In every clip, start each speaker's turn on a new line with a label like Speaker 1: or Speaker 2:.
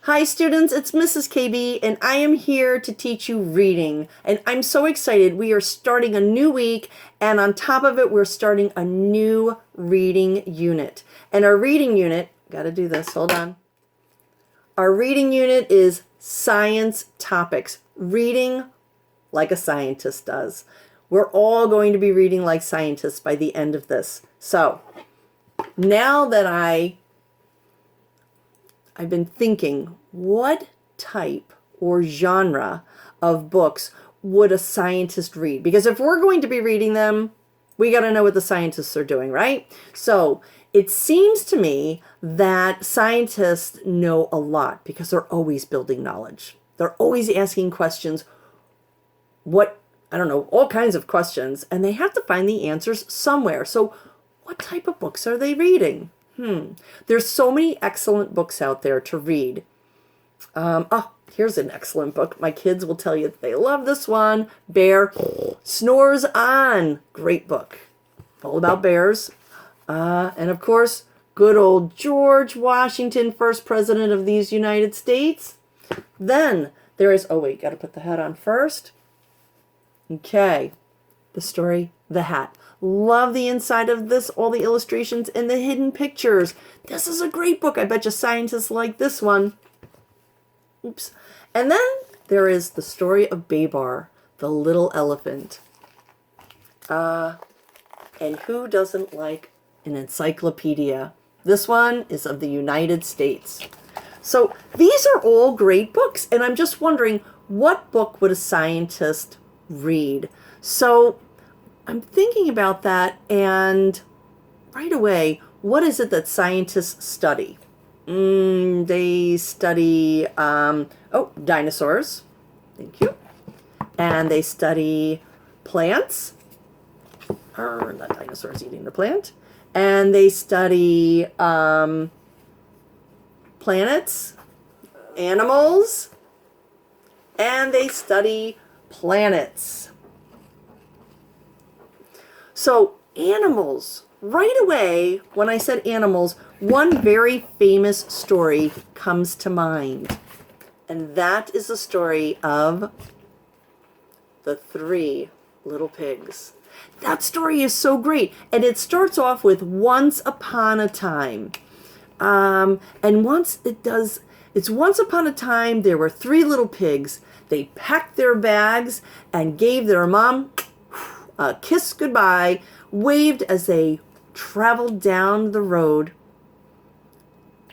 Speaker 1: Hi students, it's Mrs. KB and I am here to teach you reading. And I'm so excited. We are starting a new week and on top of it, we're starting a new reading unit. And our reading unit, gotta do this, hold on. Our reading unit is science topics. Reading like a scientist does. We're all going to be reading like scientists by the end of this. So now that I've been thinking, what type or genre of books would a scientist read? Because if we're going to be reading them, we got to know what the scientists are doing, right? So it seems to me that scientists know a lot because they're always building knowledge. They're always asking questions, all kinds of questions, and they have to find the answers somewhere. So what type of books are they reading? There's so many excellent books out there to read. Here's an excellent book. My kids will tell you that they love this one. Bear Snores On. Great book. All about bears. And of course, good old George Washington, first president of these United States. Then there is, got to put the hat on first. Okay. The story, The Hat. Love the inside of this, all the illustrations and the hidden pictures. This is a great book. I bet you scientists like this one. Oops. And then there is The Story of Babar, the little elephant. And who doesn't like an encyclopedia? This one is of the United States. So these are all great books. And I'm just wondering, what book would a scientist read? So I'm thinking about that, and right away, what is it that scientists study? They study, dinosaurs. Thank you. And they study plants. Not dinosaurs eating the plant. And they study planets, animals, and they study planets. So animals, right away, when I said animals, one very famous story comes to mind. And that is the story of the Three Little Pigs. That story is so great. And it starts off with once upon a time. It's once upon a time there were three little pigs. They packed their bags and gave their mom a kiss goodbye, waved as they traveled down the road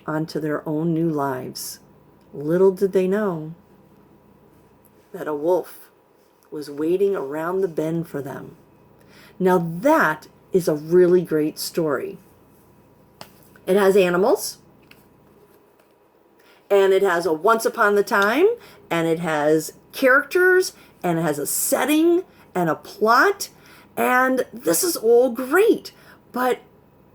Speaker 1: onto their own new lives. Little did they know that a wolf was waiting around the bend for them. Now that is a really great story. It has animals, and it has a once upon the time, and it has characters, and it has a setting and a plot, and this is all great, but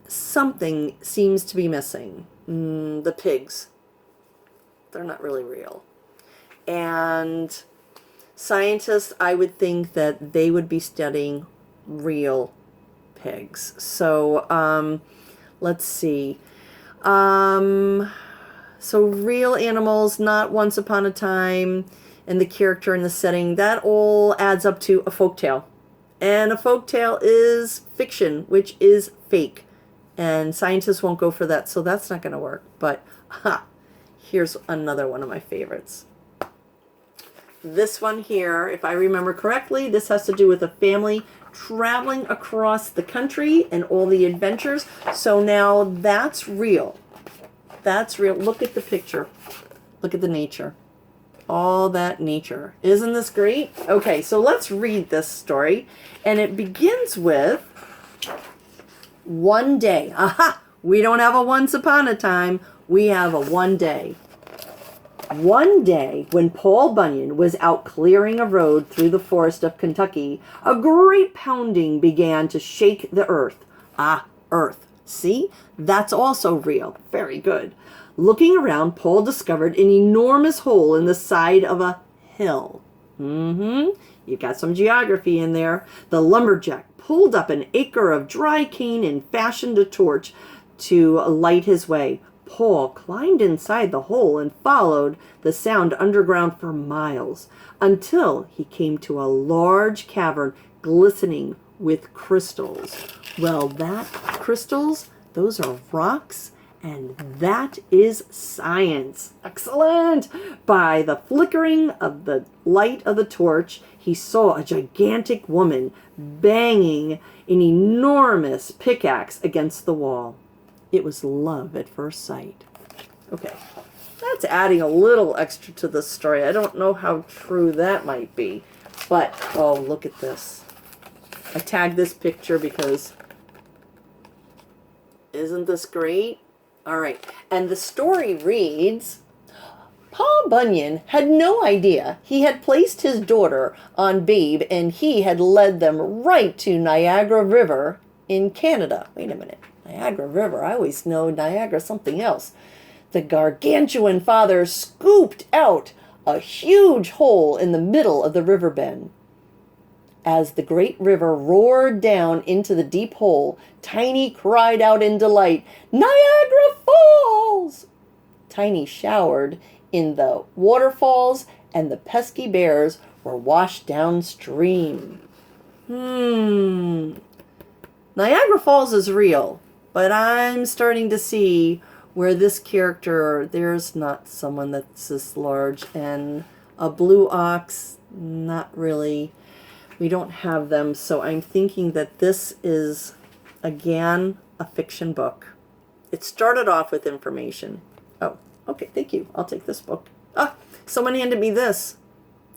Speaker 1: something seems to be missing. The pigs. They're not really real. And scientists, I would think that they would be studying real pigs. So, let's see. So real animals, not once upon a time, and the character and the setting, that all adds up to a folktale. And a folktale is fiction, which is fake. And scientists won't go for that, so that's not going to work. But here's another one of my favorites. This one here, if I remember correctly, this has to do with a family traveling across the country and all the adventures. So now that's real. That's real. Look at the picture. Look at the nature. All that nature. Isn't this great? Okay, so let's read this story. And it begins with one day. Aha! We don't have a once upon a time. We have a one day. One day, when Paul Bunyan was out clearing a road through the forest of Kentucky, a great pounding began to shake the earth. Earth. See? That's also real. Very good. Looking around, Paul discovered an enormous hole in the side of a hill. You got some geography in there. The lumberjack pulled up an acre of dry cane and fashioned a torch to light his way. Paul climbed inside the hole and followed the sound underground for miles until he came to a large cavern glistening with crystals. Well, crystals, those are rocks, and that is science. Excellent! By the flickering of the light of the torch, he saw a gigantic woman banging an enormous pickaxe against the wall. It was love at first sight. Okay, that's adding a little extra to the story. I don't know how true that might be, but, oh, look at this. I tagged this picture because, isn't this great? All right, and the story reads, Paul Bunyan had no idea he had placed his daughter on Babe, and he had led them right to Niagara River in Canada. Wait a minute. Niagara River. I always know Niagara something else. The gargantuan father scooped out a huge hole in the middle of the river bend. As the great river roared down into the deep hole, Tiny cried out in delight, Niagara Falls! Tiny showered in the waterfalls, and the pesky bears were washed downstream. Niagara Falls is real. But I'm starting to see where this character, there's not someone that's this large. And a blue ox, not really. We don't have them. So I'm thinking that this is, again, a fiction book. It started off with information. Oh, okay, thank you. I'll take this book. Ah, someone handed me this.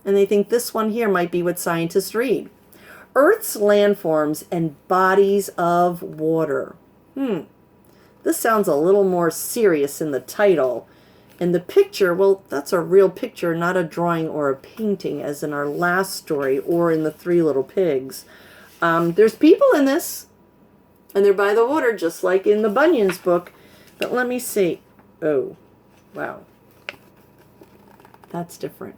Speaker 1: And they think this one here might be what scientists read. Earth's landforms and bodies of water. This sounds a little more serious in the title. And the picture, well, that's a real picture, not a drawing or a painting, as in our last story or in the Three Little Pigs. There's people in this, and they're by the water, just like in the Bunyan's book. But let me see. Oh, wow. That's different.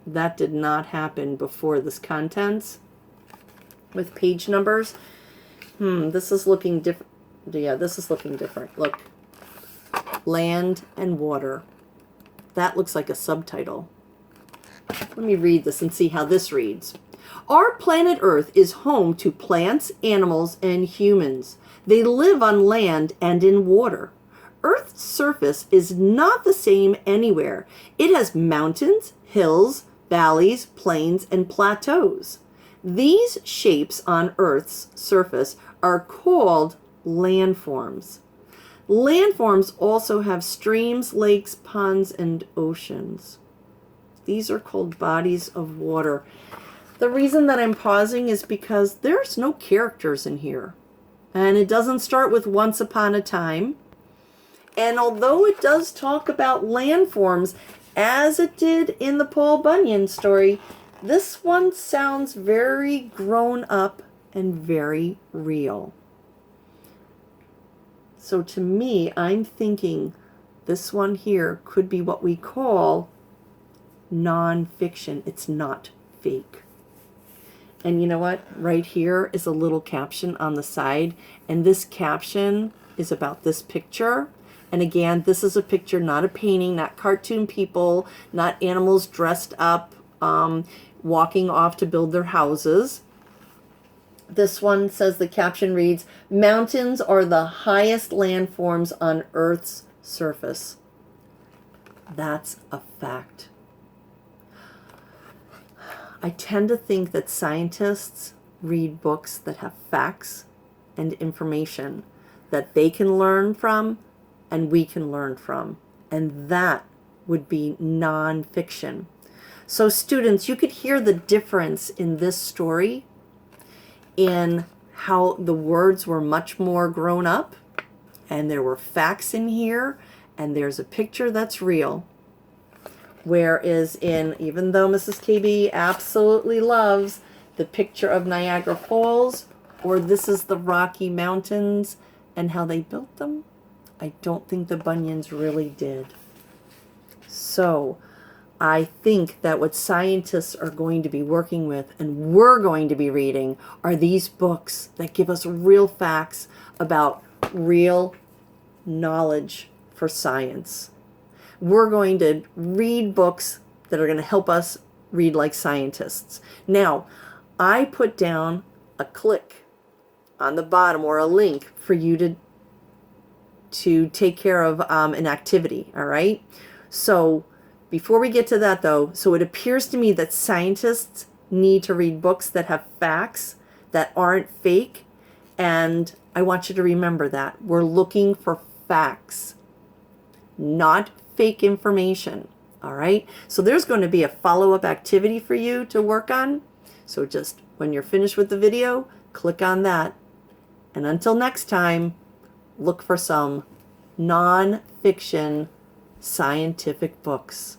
Speaker 1: That did not happen before this contents with page numbers. This is looking different. Yeah, this is looking different. Look. Land and water. That looks like a subtitle. Let me read this and see how this reads. Our planet Earth is home to plants, animals, and humans. They live on land and in water. Earth's surface is not the same anywhere. It has mountains, hills, valleys, plains, and plateaus. These shapes on Earth's surface are called landforms. Landforms also have streams, lakes, ponds, and oceans. These are called bodies of water. The reason that I'm pausing is because there's no characters in here. And it doesn't start with once upon a time. And although it does talk about landforms, as it did in the Paul Bunyan story, this one sounds very grown up and very real. So to me, I'm thinking this one here could be what we call nonfiction. It's not fake. And you know what? Right here is a little caption on the side. And this caption is about this picture. And again, this is a picture, not a painting, not cartoon people, not animals dressed up, walking off to build their houses. This one says, the caption reads, mountains are the highest landforms on Earth's surface. That's a fact. I tend to think that scientists read books that have facts and information that they can learn from and we can learn from. And that would be nonfiction. So students, you could hear the difference in this story in how the words were much more grown up and there were facts in here and there's a picture that's real. Whereas in, even though Mrs. KB absolutely loves the picture of Niagara Falls, or this is the Rocky Mountains and how they built them, I don't think the Bunyans really did. So I think that what scientists are going to be working with and we're going to be reading are these books that give us real facts about real knowledge for science. We're going to read books that are going to help us read like scientists. Now, I put down a click on the bottom or a link for you to take care of an activity, all right? So before we get to that though, so it appears to me that scientists need to read books that have facts that aren't fake, and I want you to remember that. We're looking for facts, not fake information, all right? So there's going to be a follow-up activity for you to work on. So just when you're finished with the video, click on that. And until next time, look for some non-fiction scientific books.